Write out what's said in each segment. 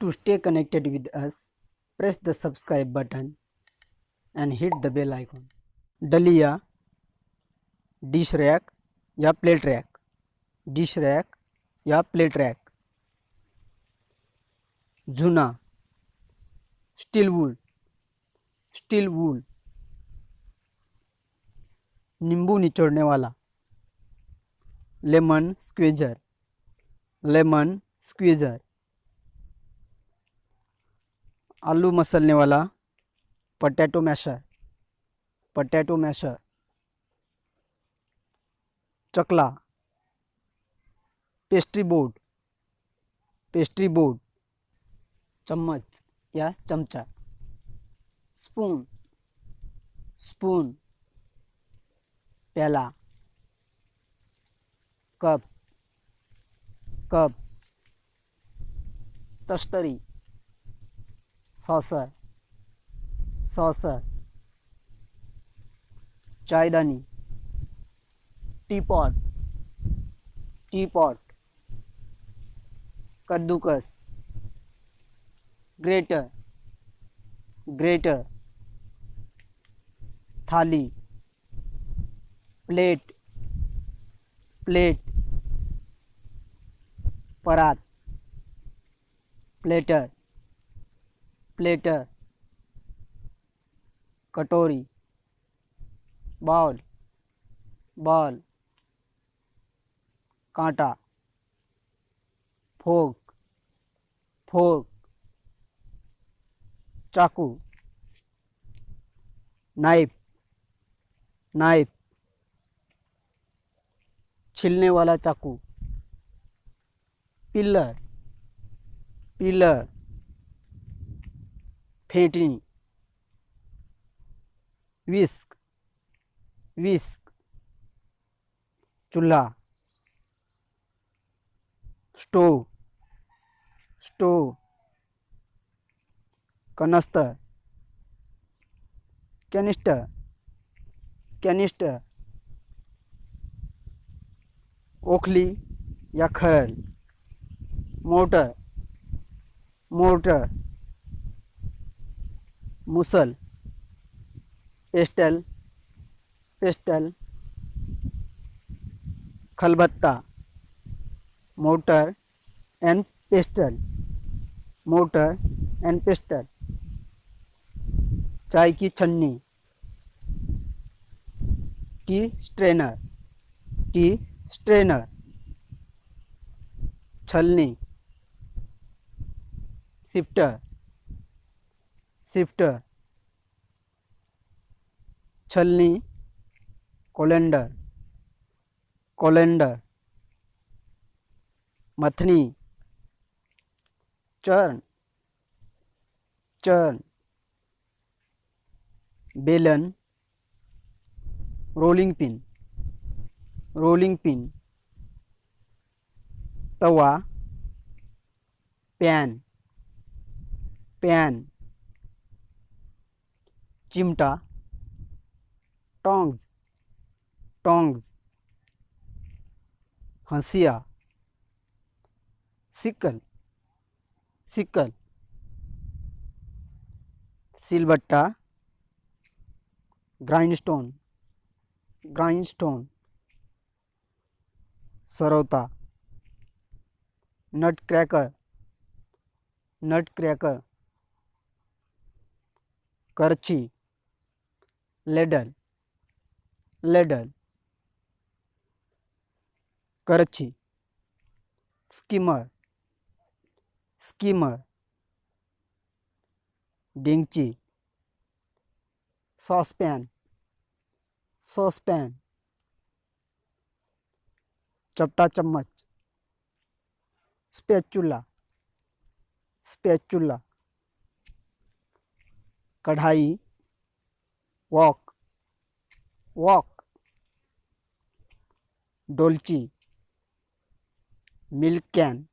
To stay connected with us, press the subscribe button and hit the bell icon. डलिया, dish rack या plate rack, dish rack या plate rack. झुना, steel वूल, steel वूल. नींबू निचोड़ने वाला, lemon squeezer, lemon squeezer. आलू मसलने वाला, potato masher, potato masher. चकला, पेस्ट्री बोर्ड, पेस्ट्री बोर्ड. चम्मच या चमचा, स्पून, स्पून. प्याला, कप, कप. तस्तरी, सॉसर, सॉसर. चायदानी, टीपॉट, टीपॉट. कद्दूकस, ग्रेटर, ग्रेटर. थाली, प्लेट, प्लेट. परात, प्लेटर, प्लेटर. कटोरी, बाउल, बाउल. कांटा, फोर्क, फोर्क. चाकू, नाइफ, नाइफ. छीलने वाला चाकू, पिलर, पिलर. फेंटनी, विस्क, विस्क. चूल्हा, स्टोव, स्टोव. कनस्तर, कैनिस्टर, कैनिस्टर. ओखली या खरल, मोटर, मोटर. मुसल, पेस्टल, पेस्टल. खलबत्ता, mortar and pastel, mortar and pestle. चाय की छन्नी, टी स्ट्रेनर, टी स्ट्रेनर. छलनी, सिफ्टर, सिफ्टर. छलनी, कोलेंडर, कोलेंडर. मथनी, चर्न, चर्न. बेलन, रोलिंग पिन, रोलिंग पिन. तवा, पैन, पैन. चिमटा, टोंग्स, टोंग्स. हंसिया, सिकल, सिकल. सिलबट्टा, ग्राइंडस्टोन, ग्राइंडस्टोन. सरौता, नट क्रैकर, नट क्रैकर. करछी, लेडल, लेडल. करछी, स्कीमर, स्कीमर. डेंगची, सॉसपैन, सॉसपैन. चपटा चम्मच, स्पैचुला, स्पैचुला. कढ़ाई, वॉक, वॉक. डोलची, मिल्क कैन,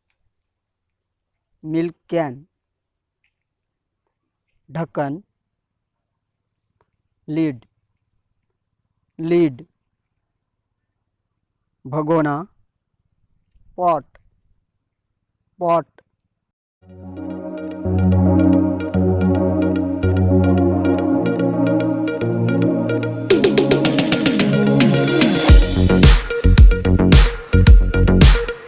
मिल्क कैन. ढक्कन, लीड, लीड. भगोना, पॉट, पॉट.